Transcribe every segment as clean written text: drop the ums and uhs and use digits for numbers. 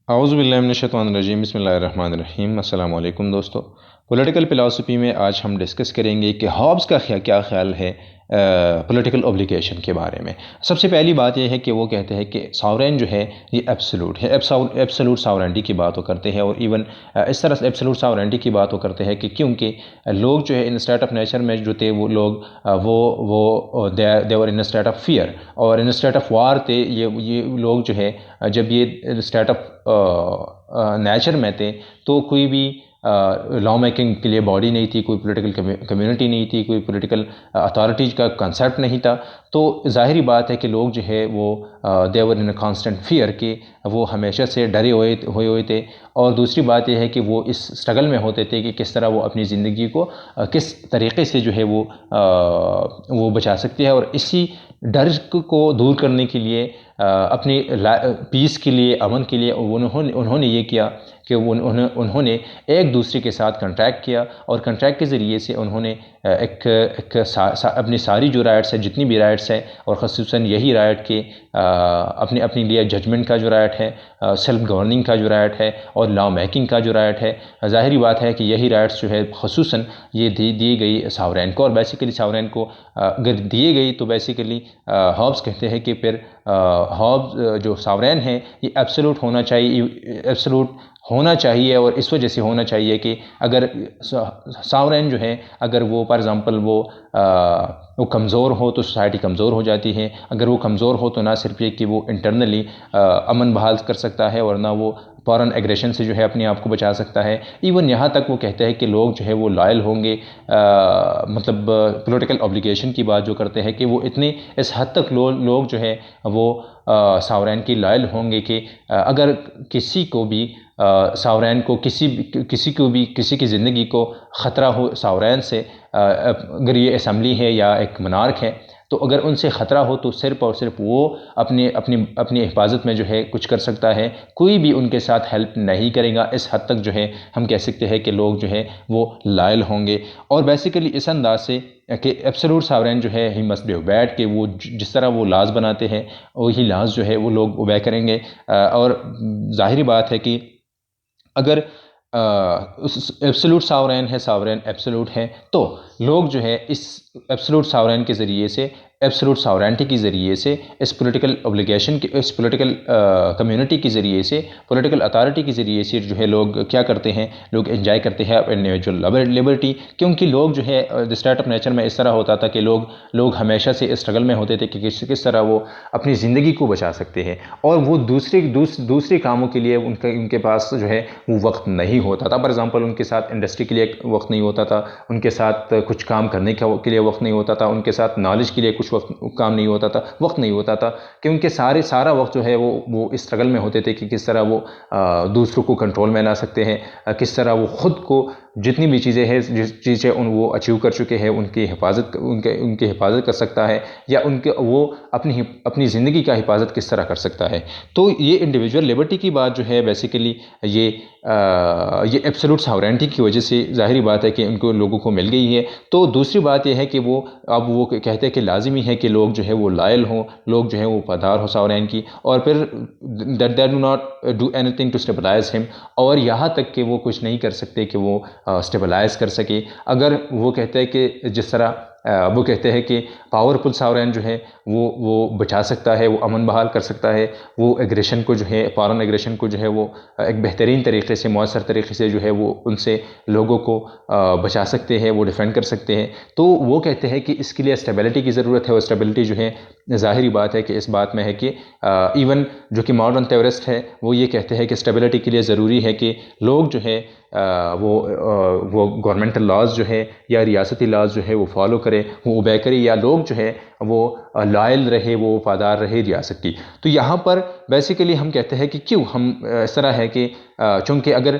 औज़ुबिल्लाहिमिनश्शैतानिर्रजीम बिस्मिल्लाहिर्रहमानिर्रहीम। अस्सलाम वालेकुम दोस्तों। पॉलिटिकल फ़िलासफ़ी में आज हम डिस्कस करेंगे कि हॉब्स का क्या ख़्याल है पॉलिटिकल ऑब्लिगेशन के बारे में। सबसे पहली बात यह है कि वो कहते हैं कि सॉवरेन जो है ये एब्सोल्यूट है, एब्सोल्यूट सॉवरेनिटी की बात वो करते हैं। और इवन इस तरह से एब्सोल्यूट सॉवरेनिटी की बात वो करते हैं कि क्योंकि लोग जो है इन स्टेट ऑफ नेचर में जो थे वो लोग वो देवर इन स्टेट ऑफ फियर और इन स्टेट ऑफ वार थे। ये लोग जो है जब ये स्टेट ऑफ नेचर में थे तो कोई भी लॉ मेकिंग के लिए बॉडी नहीं थी, कोई पॉलिटिकल कम्युनिटी नहीं थी, कोई पॉलिटिकल अथॉरिटीज़ का कंसेप्ट नहीं था। तो ज़ाहिरी बात है कि लोग जो है वो देवर इन कांस्टेंट फियर के वो हमेशा से डरे हुए थे। और दूसरी बात यह है कि वो इस स्ट्रगल में होते थे कि किस तरह वो अपनी ज़िंदगी को किस तरीके से जो है वो बचा सकते हैं। और इसी डर को दूर करने के लिए अपनी पीस के लिए, अमन के लिए उन्होंने ये किया कि उन्होंने एक दूसरे के साथ कॉन्ट्रैक्ट किया और कॉन्ट्रैक्ट के ज़रिए से उन्होंने अपनी सारी जो राइट्स है, जितनी भी राइट्स है, और ख़ुसूसन यही राइट के अपने लिए जजमेंट का जो राइट है, सेल्फ गवर्निंग का जो राइट है और लॉ मेकिंग का जो राइट है, ज़ाहिरी बात है कि यही राइट्स जो है ख़ुसूसन ये दी गई सॉवरेन को। और बेसिकली सॉवरेन को अगर दिए गई तो बेसिकली हॉब्स कहते हैं कि फिर हॉब्स जो सॉवरेन है ये एब्सोल्यूट होना चाहिए। और इस वजह से होना चाहिए कि अगर सॉवरेन जो है अगर वो फॉर एग्ज़ाम्पल वो कमज़ोर हो तो सोसाइटी कमज़ोर हो जाती है। अगर वो कमज़ोर हो तो ना सिर्फ ये कि वो इंटरनली अमन बहाल कर सकता है और ना वो फॉरेन एग्रेशन से जो है अपने आप को बचा सकता है। इवन यहाँ तक वो कहते हैं कि लोग जो है वो लॉयल होंगे, मतलब पॉलिटिकल ऑब्लिगेशन की बात जो करते हैं कि वो इतने इस हद तक लोग जो है वो सॉवरेन की लॉयल होंगे कि अगर किसी को भी सॉवरेन को किसी की ज़िंदगी को ख़तरा हो सॉवरेन से, अगर ये असम्बली है या एक मनार्क है, तो अगर उनसे ख़तरा हो तो सिर्फ़ और सिर्फ वो अपनी हिफाजत में जो है कुछ कर सकता है, कोई भी उनके साथ हेल्प नहीं करेगा। इस हद तक जो है हम कह सकते हैं कि लोग जो है वो लायल होंगे। और बेसिकली इस अंदाज से कि एब्सोल्यूट सॉवरेन जो है ही मस्ट बी ओबेड, कि वो जिस तरह वो लाज बनाते हैं वही लाज जो है वो लोग ओबे करेंगे। और ज़ाहिरी बात है कि अगर उस एब्सोल्यूट सॉवरेन एब्सोल्यूट है तो लोग जो है इस एब्सोल्यूट सॉवरेन के ज़रिए से, एब्सोल्यूट सॉवरेनिटी के ज़रिए से, इस पॉलिटिकल ऑब्लिगेशन के, इस पॉलिटिकल कम्युनिटी के ज़रिए से, पॉलिटिकल अथॉरिटी के ज़रिए से जो है लोग क्या करते हैं, लोग एंजॉय करते हैं इंडिविजुअल लिबर्टी। क्योंकि लोग जो है द स्टेट ऑफ नेचर में इस तरह होता था कि लोग हमेशा से स्ट्रगल में होते थे कि किस तरह वो अपनी ज़िंदगी को बचा सकते हैं। और वो दूसरे कामों के लिए उनके पास जो है वो वक्त नहीं होता था। फॉर एग्ज़ाम्पल उनके साथ इंडस्ट्री के लिए वक्त नहीं होता था, उनके साथ कुछ काम करने के लिए वक्त नहीं होता था, उनके साथ नॉलेज के लिए कुछ काम नहीं होता था, वक्त नहीं होता था। क्योंकि सारा वक्त जो है वो इस स्ट्रगल में होते थे कि किस तरह वो दूसरों को कंट्रोल में ला सकते हैं, किस तरह वो ख़ुद को जितनी भी चीज़ें हैं, जिस चीज़ें वो अचीव कर चुके हैं उनकी हिफाजत कर सकता है, या वो अपनी ज़िंदगी का हिफाजत किस तरह कर सकता है। तो ये इंडिविजुअल लिबर्टी की बात जो है बेसिकली ये एब्सोल्यूट सॉवरेनिटी की वजह से ज़ाहिरी बात है कि उनको लोगों को मिल गई है। तो दूसरी बात यह है कि वो कहते हैं कि लाजिमी है कि लोग जो है वो लायल हों, लोग जो है वो वफादार हो सॉवरेन की, और फिर they do not do anything to stabilise him. और यहाँ तक कि वो कुछ नहीं कर सकते कि वो स्टेबलाइज कर सके। अगर वो कहते हैं कि जिस तरह वो कहते हैं कि पावरफुल सॉवरेन जो है वो बचा सकता है, वो अमन बहाल कर सकता है, वो एग्रेशन को जो है, फॉरेन एग्रेशन को जो है वो एक बेहतरीन तरीके से, मौसर तरीके से जो है वो उनसे लोगों को बचा सकते हैं, वो डिफेंड कर सकते हैं। तो वो कहते हैं कि इसके लिए स्टेबिलिटी की ज़रूरत है। और स्टेबिलिटी जो है ज़ाहिरी बात है कि इस बात में है कि इवन जो कि मॉडर्न थ्योरिस्ट है वो ये कहते हैं कि स्टेबिलिटी के लिए ज़रूरी है कि लोग जो है वो गवर्नमेंटल लॉज जो है या रियासती लॉज जो है वो फॉलो करे, वो ओबे करे, या लोग जो है वो लॉयल रहे, वो वफादार रहे रियासत की। तो यहाँ पर बेसिकली हम कहते हैं कि क्यों हम इस तरह है कि चूँकि अगर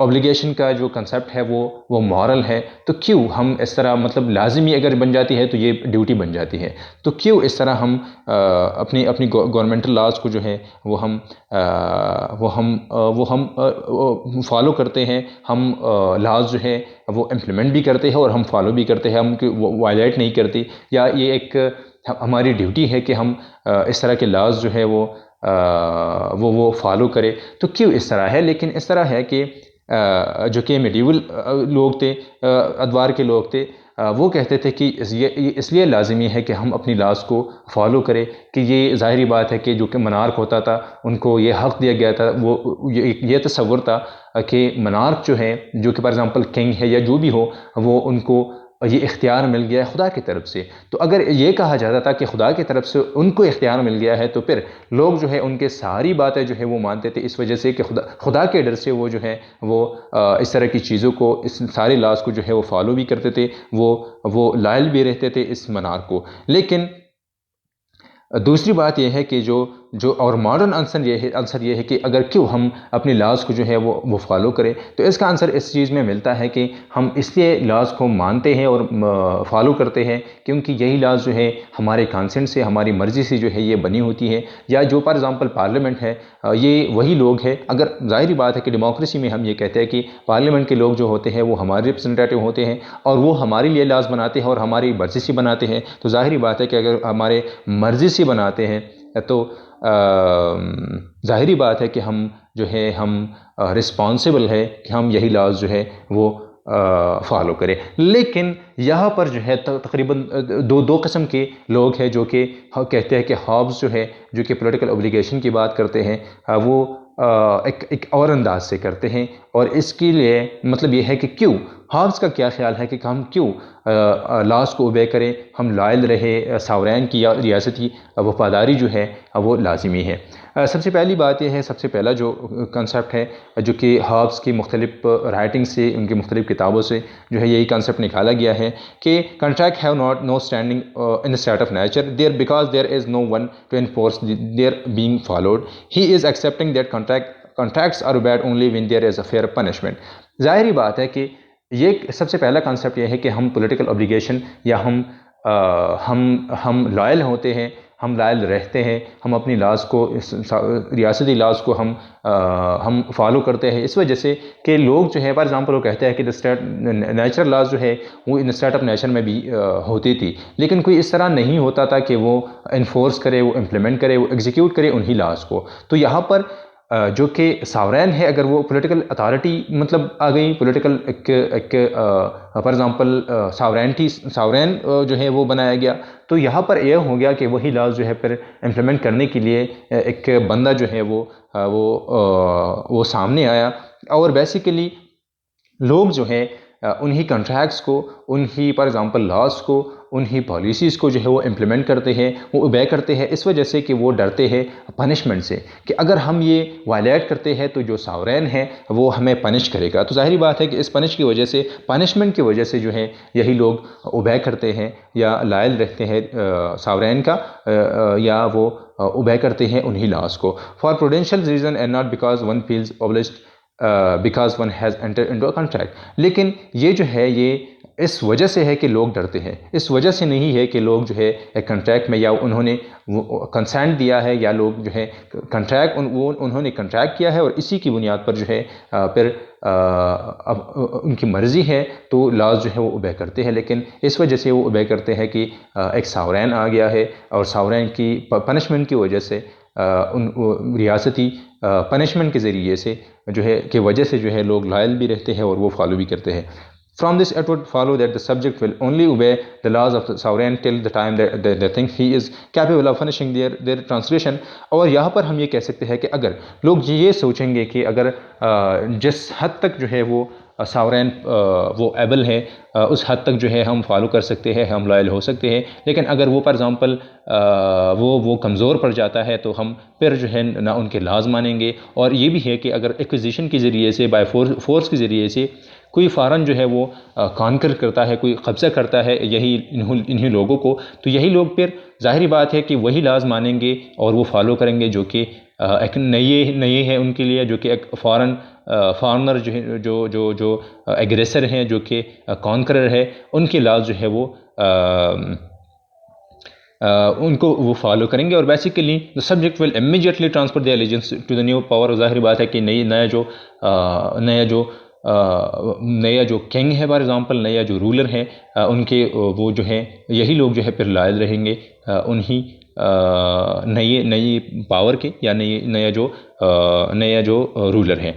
ऑब्लिगेशन का जो कंसेप्ट है वो मॉरल है, तो क्यों हम इस तरह, मतलब लाजिमी अगर बन जाती है तो ये ड्यूटी बन जाती है, तो क्यों इस तरह हम अपनी गवर्नमेंटल लॉज को जो है वो हम फॉलो करते हैं, हम लॉज जो है वो इम्प्लीमेंट भी करते हैं और हम फॉलो भी करते हैं, हम वायलेट नहीं करते। या ये एक हमारी ड्यूटी है कि हम इस तरह के लॉज जो है वो वो फॉलो करे। तो क्यों इस तरह है? लेकिन इस तरह है कि जो कि मेडिवल लोग थे, अदवार के लोग थे, वो कहते थे कि इसलिए लाजमी है कि हम अपनी लॉज को फॉलो करें, कि ये ज़ाहिरी बात है कि जो कि मनार्क होता था उनको ये हक़ दिया गया था, वो ये तसव्वुर था कि मनार्क जो है, जो कि फॉर एग्ज़ाम्पल किंग है या जो भी हो, वो उनको ये इख्तियार मिल गया है खुदा की तरफ से। तो अगर ये कहा जाता था कि खुदा की तरफ से उनको इख्तियार मिल गया है, तो फिर लोग जो है उनके सारी बातें जो है वो मानते थे, इस वजह से कि खुदा के डर से वो जो है वो इस तरह की चीज़ों को, इस सारे लॉज को जो है वो फॉलो भी करते थे, वो लायल भी रहते थे इस मनार को। लेकिन दूसरी बात यह है कि जो और मॉडर्न आंसर ये है कि अगर क्यों हम अपनी लॉज को जो है वो फॉलो करें, तो इसका आंसर इस चीज़ में मिलता है कि हम इसलिए लॉज को मानते हैं और फॉलो करते हैं क्योंकि यही लॉज जो है हमारे कंसेंट से, हमारी मर्ज़ी से जो है ये बनी होती है। या जो फॉर एग्ज़ाम्पल पार्लियामेंट है, ये वही लोग हैं। अगर ज़ाहिर बात है कि डेमोक्रेसी में हम ये कहते हैं कि पार्लियामेंट के लोग जो होते हैं वो हमारे रिप्रेजेंटेटिव होते हैं और वो हमारे लिए लॉज बनाते हैं और हमारी मर्ज़ी से बनाते हैं। तो ज़ाहिर बात है कि अगर हमारे मर्ज़ी से बनाते हैं तो ज़ाहिरी बात है कि हम जो है हम रिस्पॉन्सिबल है कि हम यही लॉज जो है वो फॉलो करें। लेकिन यहाँ पर जो है तकरीबन दो किस्म के लोग हैं जो कि कहते हैं कि हॉब्स जो है, जो कि पॉलिटिकल ऑब्लिगेशन की बात करते हैं, वो एक और अंदाज से करते हैं। और इसके लिए मतलब ये है कि क्यों हॉब्स का क्या ख्याल है कि हम क्यों लॉज को ओबे करें, हम लायल रहे, सावरैन की या रियासती वफादारी जो है वो लाजिमी है। सबसे पहली बात यह है, सबसे पहला जो कंसेप्ट है जो कि हॉब्स की मुख्तलिफ राइटिंग से, उनकी मुख्तलिफ किताबों से जो है यही कंसेप्ट निकाला गया है कि contract have not no standing in the state of nature there because there is no one to enforce there being followed. He is accepting that contracts are bad only when there is a fair punishment. ज़ाहिरी बात है कि ये सबसे पहला concept ये है कि हम पॉलिटिकल ऑब्लिगेशन या हम लॉयल होते हैं, हम लायल रहते हैं, हम अपनी लॉज को, रियासती लॉज को हम फॉलो करते हैं। इस वजह से कि लोग जो है फॉर एग्ज़ाम्पल वो कहते हैं कि नेचुरल लॉज जो है वो इन स्टेट ऑफ नेचर में भी होती थी, लेकिन कोई इस तरह नहीं होता था कि वो इन्फोर्स करे, वो इम्प्लीमेंट करे, वो एग्जीक्यूट करे उन्हीं लॉज को। तो यहाँ पर जो कि सावरैन है, अगर वो पॉलिटिकल अथॉरिटी मतलब आ गई, पॉलिटिकल एक फॉर एग्ज़ाम्पल सावरैन जो है वो बनाया गया, तो यहाँ पर यह हो गया कि वही लॉज जो है फिर इम्प्लीमेंट करने के लिए एक बंदा जो है वो सामने आया। और बेसिकली लोग जो है उन्हीं कॉन्ट्रैक्ट्स को, उन्हीं फॉर एग्ज़ाम्पल लॉज को, उन्हीं पॉलिसीज़ को जो है वो इम्प्लीमेंट करते हैं, वो ओबे करते हैं, इस वजह से कि वो डरते हैं पनिशमेंट से कि अगर हम ये वायलेट करते हैं तो जो सावरैन है वो हमें पनिश करेगा। तो ज़ाहिर बात है कि इस पनिशमेंट की वजह से जो है यही लोग ओबे करते हैं या लायल रहते हैं सावरैन का, या वो ओबे करते हैं उन्हीं लॉज को for prudential reason and not because one feels obliged because one has enter into a contract. लेकिन ये जो है ये इस वजह से है कि लोग डरते हैं, इस वजह से नहीं है कि लोग जो है एक कॉन्ट्रैक्ट में या उन्होंने कंसेंट दिया है या लोग जो है कॉन्ट्रैक्ट उन्होंने कॉन्ट्रैक्ट किया है और इसी की बुनियाद पर जो है फिर अब उनकी मर्ज़ी है तो लॉज जो है वो ओबे करते हैं। लेकिन इस वजह से वो ओबे करते हैं कि एक सावरैन आ गया है और सावरैन की पनिशमेंट की वजह से, उन रियासती पनिशमेंट के ज़रिए से जो है की वजह से जो है लोग लायल भी रहते हैं और वो फॉलो भी करते हैं। From this it would follow that the subject will only obey the laws of the sovereign till the time that they think he is capable of punishing their transgression। और यहाँ पर हम ये कह सकते हैं कि अगर लोग ये सोचेंगे कि अगर जिस हद तक जो है वो सावरैन वो एबल है, उस हद तक जो है हम फॉलो कर सकते हैं, हम लॉयल हो सकते हैं। लेकिन अगर वो फॉर एग्ज़ाम्पल वो कमज़ोर पड़ जाता है तो हम फिर जो है ना उनके लाज मानेंगे। और ये भी है कि अगर एक्विजिशन के ज़रिए से, बाय फोर्स के ज़रिए से कोई फ़ौरन जो है वो कॉन्कर करता है, कोई कब्ज़ा करता है यही इन्हीं लोगों को, तो यही लोग फिर ज़ाहिरी बात है कि वही लाज मानेंगे और वो फॉलो करेंगे जो कि एक नई है उनके लिए, जो कि एक फॉरनर जो है, जो एग्रेसर हैं, जो कि कॉन्करर है, उनके लाज जो है वो उनको वो फॉलो करेंगे। और basically the subject will immediately transfer the allegiance to the new power. ज़ाहिर बात है कि नया जो किंग है फॉर एग्ज़ाम्पल, नया जो रूलर है, उनके वो जो है यही लोग जो है फिर लायल रहेंगे उन्हीं नई नई पावर के या नया जो रूलर है।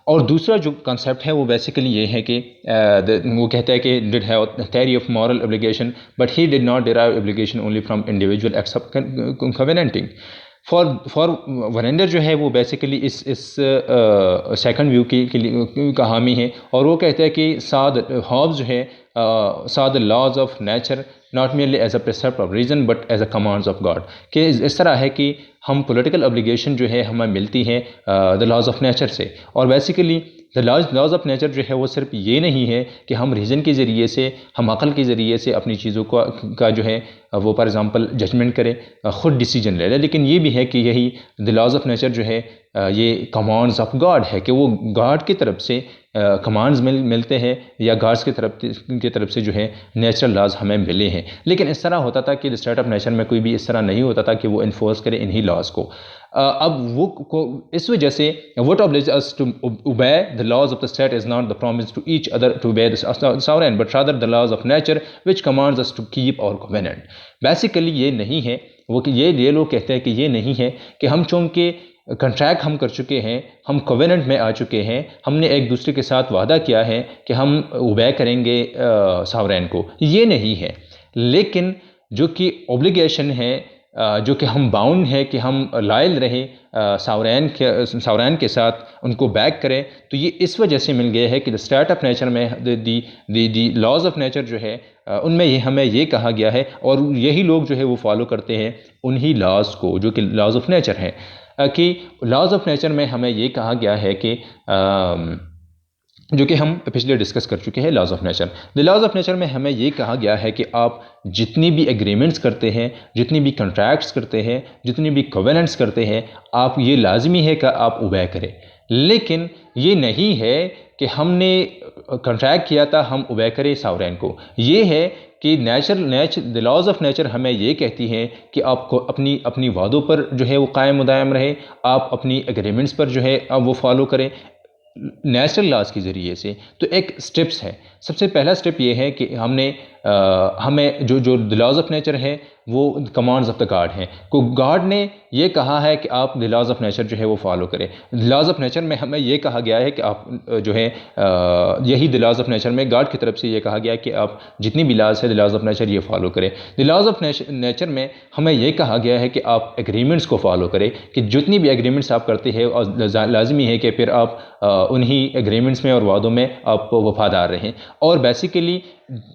और दूसरा जो कॉन्सेप्ट है वो बेसिकली ये है कि वो कहता है कि did have theory of moral obligation but he did not derive obligation only from individual acts of covenanting. For Warrender जो है वो बेसिकली इस सेकंड व्यू का हामी है, और वो कहता है कि हॉब्स जो है saw the laws of nature not merely as a precept of reason but as a commands of God, कि इस तरह है कि हम पॉलिटिकल ऑब्लिगेशन जो है हमें मिलती है द लॉज ऑफ नेचर से। और basically the laws of nature जो है वो सिर्फ ये नहीं है कि हम रीज़न के ज़रिए से, हम अक़ल के ज़रिए से अपनी चीज़ों का जो है वो फॉर एग्ज़ाम्पल जजमेंट करें, ख़ुद डिसीजन ले लें, लेकिन ये भी है कि यही द लॉज ऑफ नेचर जो है ये कमांड्स ऑफ गॉड है, कि वो गॉड की तरफ से कमांड्स मिलते हैं या गॉड्स की तरफ से जो है नेचुरल लॉज हमें मिले हैं। लेकिन इस तरह होता था कि स्टेट ऑफ नेचर में कोई भी इस तरह नहीं होता था कि वो इन्फोर्स करे इन्हीं लॉज को। अब वो इस वजह से what oblige us to obey the laws of the state is not the promise to each other to obey the sovereign but rather the laws of nature which commands us to keep our covenant. Basically ये नहीं है वो कि ये लोग कहते हैं कि ये नहीं है कि हम चूँकि कंट्रैक्ट हम कर चुके हैं, हम कोवेनेंट में आ चुके हैं, हमने एक दूसरे के साथ वादा किया है कि हम ओबे करेंगे सॉवरेन को, ये नहीं है। लेकिन जो कि ऑब्लिगेशन है, जो कि हम बाउंड है कि हम लायल रहें सॉवरेन के साथ, उनको बैक करें, तो ये इस वजह से मिल गया है कि द स्टेट ऑफ नेचर में दी लॉज ऑफ नेचर जो है उनमें हमें ये कहा गया है, और यही लोग जो है वो फॉलो करते हैं उन्हीं लॉज को जो कि लॉज ऑफ नेचर हैं। कि लॉज ऑफ नेचर में हमें ये कहा गया है कि जो कि हम पिछले डिस्कस कर चुके हैं laws of nature. The laws of nature में हमें ये कहा गया है कि आप जितनी भी एग्रीमेंट्स करते हैं, जितनी भी कॉन्ट्रैक्ट्स करते हैं, जितनी भी कोवेनेंट्स करते हैं, आप ये लाजमी है कि आप ओबे करें। लेकिन ये नहीं है कि हमने कॉन्ट्रैक्ट किया था हम ओबे करें सॉवरेन को। ये है कि द लॉज ऑफ नेचर हमें ये कहती हैं कि आपको अपनी वादों पर जो है वो कायम मुदायम रहे, आप अपनी एग्रीमेंट्स पर जो है आप वो फॉलो करें नेचुरल लॉज के ज़रिए से। तो एक स्टेप्स है। सबसे पहला स्टेप ये है कि हमें जो द लॉज ऑफ नेचर है वो कमांड्स ऑफ द गॉड हैं, को गॉड ने ये कहा है कि आप द लॉज ऑफ नेचर जो है वो फॉलो करें। लॉज ऑफ नेचर में हमें ये कहा गया है कि आप जो है यही द लॉज ऑफ नेचर में गॉड की तरफ से ये कहा गया है कि आप जितनी भी लॉज है द लॉज ऑफ नेचर ये फॉलो करें। द लॉज ऑफ नेचर में हमें ये कहा गया है कि आप एग्रीमेंट्स को फॉलो करें, कि जितनी भी एग्रीमेंट्स आप करते हैं और लाजमी है कि फिर आप उन्हीं एग्रीमेंट्स में और वादों में आप वफादार रहें। और बेसिकली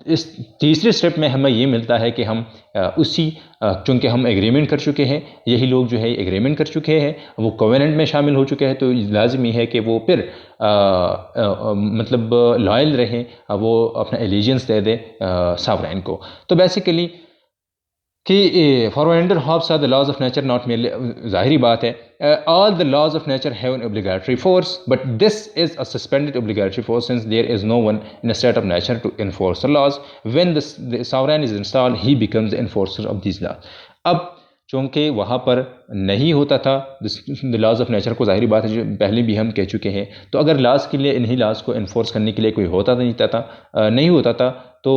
इस तीसरे स्टेप में हमें ये मिलता है कि हम चूँकि हम एग्रीमेंट कर चुके हैं, यही लोग जो है एग्रीमेंट कर चुके हैं, वो कोवेनेंट में शामिल हो चुके हैं, तो लाजमी है कि वो फिर मतलब लॉयल रहें, वो अपना एलिजेंस दे दे सॉवरेन को। तो बेसिकली कि for Warrender Hobbes are the laws of nature not merely, ज़ाहिरी बात है all the laws of nature have an obligatory force but this is a suspended obligatory force since there is no one in a state of nature to enforce the laws. When the sovereign is installed he becomes the enforcer of this laws. अब चूँकि वहाँ पर नहीं होता था the laws of nature को, ज़ाहिरी बात है जो पहले भी हम कह चुके हैं, तो अगर लॉज के लिए इन्हीं लॉज को इन्फोर्स करने के लिए कोई नहीं होता था तो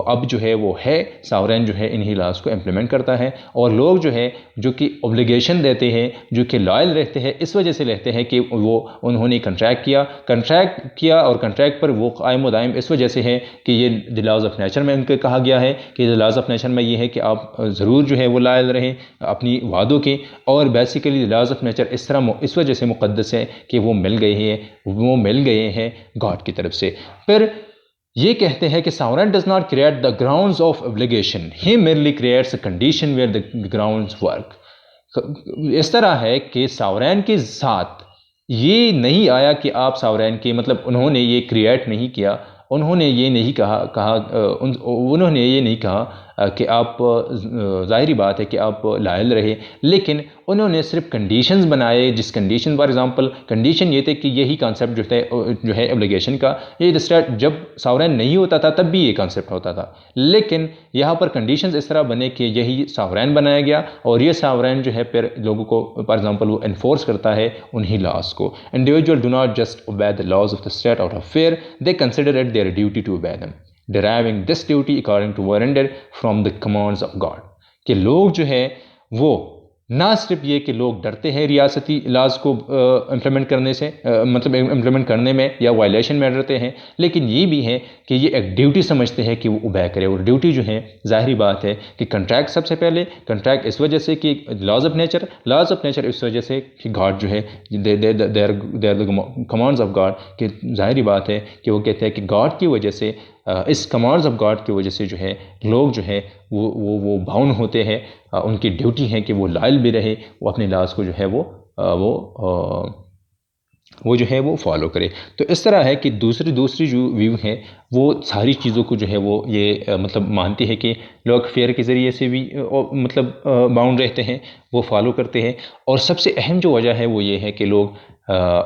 अब जो है वो है सॉवरेन जो है इन्हीं लॉज को इम्प्लीमेंट करता है। और लोग जो है जो कि ऑब्लिगेशन देते हैं, जो कि लॉयल रहते हैं, इस वजह से रहते हैं कि उन्होंने कंट्रैक्ट किया और कंट्रैक्ट पर वो कायम दायम इस वजह से है कि ये द लॉज ऑफ नेचर में उनके कहा गया है कि द लॉज ऑफ नेचर में ये है कि आप ज़रूर जो है वो लॉयल रहें अपनी वादों के। और basically the laws of nature इस वजह से मुक़द्दस है कि वो मिल गए हैं गॉड की तरफ से। फिर ये कहते हैं कि sovereign does not create the grounds of obligation, he merely creates a condition where the grounds work. इस तरह है कि सॉवरेन के साथ ये नहीं आया कि आप सॉवरेन के मतलब उन्होंने ये क्रिएट नहीं किया, उन्होंने ये नहीं कहा कि आप ज़ाहिरी बात है कि आप लायल रहे, लेकिन उन्होंने सिर्फ कंडीशंस बनाए। जिस कंडीशन फॉर एग्जांपल कंडीशन ये थे कि यही कॉन्सेप्ट जो है ऑब्लिगेशन का, ये जब सॉवरेन नहीं होता था तब भी ये कॉन्सेप्ट होता था, लेकिन यहाँ पर कंडीशंस इस तरह बने कि यही सॉवरेन बनाया गया और ये सॉवरेन जो है फिर लोगों को फॉर एग्जांपल वो इन्फोर्स करता है उन्हीं लॉज को। Individual do not just obey the laws of the state out of fear, they consider it their duty to obey them, deriving this duty according to Verender from the commands of God। कि लोग जो है वो ना सिर्फ ये कि लोग डरते हैं रियासती लाज को इम्प्लीमेंट करने से, मतलब इम्प्लीमेंट करने में या वायलेशन में डरते हैं, लेकिन ये भी है कि ये एक ड्यूटी समझते हैं कि वो उबे करे। और ड्यूटी जो है ज़ाहिरी बात है कि कंट्रैक्ट सबसे पहले, कंट्रैक्ट इस वजह से कि लॉज ऑफ नेचर इस वजह से कि गॉड जो है they are the commands of God, कि ज़ाहिरी बात है कि वो कहते हैं कि गॉड की वजह से, इस कमांड्स ऑफ गॉड की वजह से जो है लोग जो है वो बाउंड होते हैं। उनकी ड्यूटी है कि वो लायल भी रहे, वो अपने लाज को जो है वो जो है वो फॉलो करे। तो इस तरह है कि दूसरी जो व्यू है वो सारी चीज़ों को जो है वो ये मतलब मानती है कि लोग फेयर के ज़रिए से भी मतलब बाउंड रहते हैं, वो फॉलो करते हैं। और सबसे अहम जो वजह है वो ये है कि लोग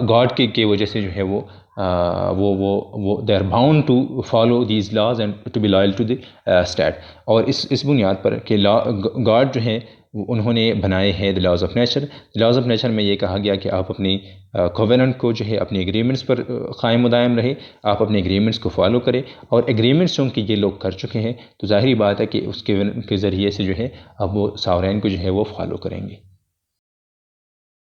गॉड के वजह से जो है वो they are bound to follow these laws and to be loyal to the state. और इस बुनियाद पर कि गॉड जो है उन्होंने बनाए हैं the laws of nature. Laws of nature में ये कहा गया कि आप अपनी कोवेनेंट को जो है अपनी एग्रीमेंट्स पर कायम दायम रहे, आप अपने एग्रीमेंट्स को फॉलो करें। और एग्रीमेंट्स चूँकि ये लोग कर चुके हैं तो ज़ाहिरी बात है कि उसके ज़रिए से जो है अब वो सॉवरेन को जो है वो फॉलो करेंगे।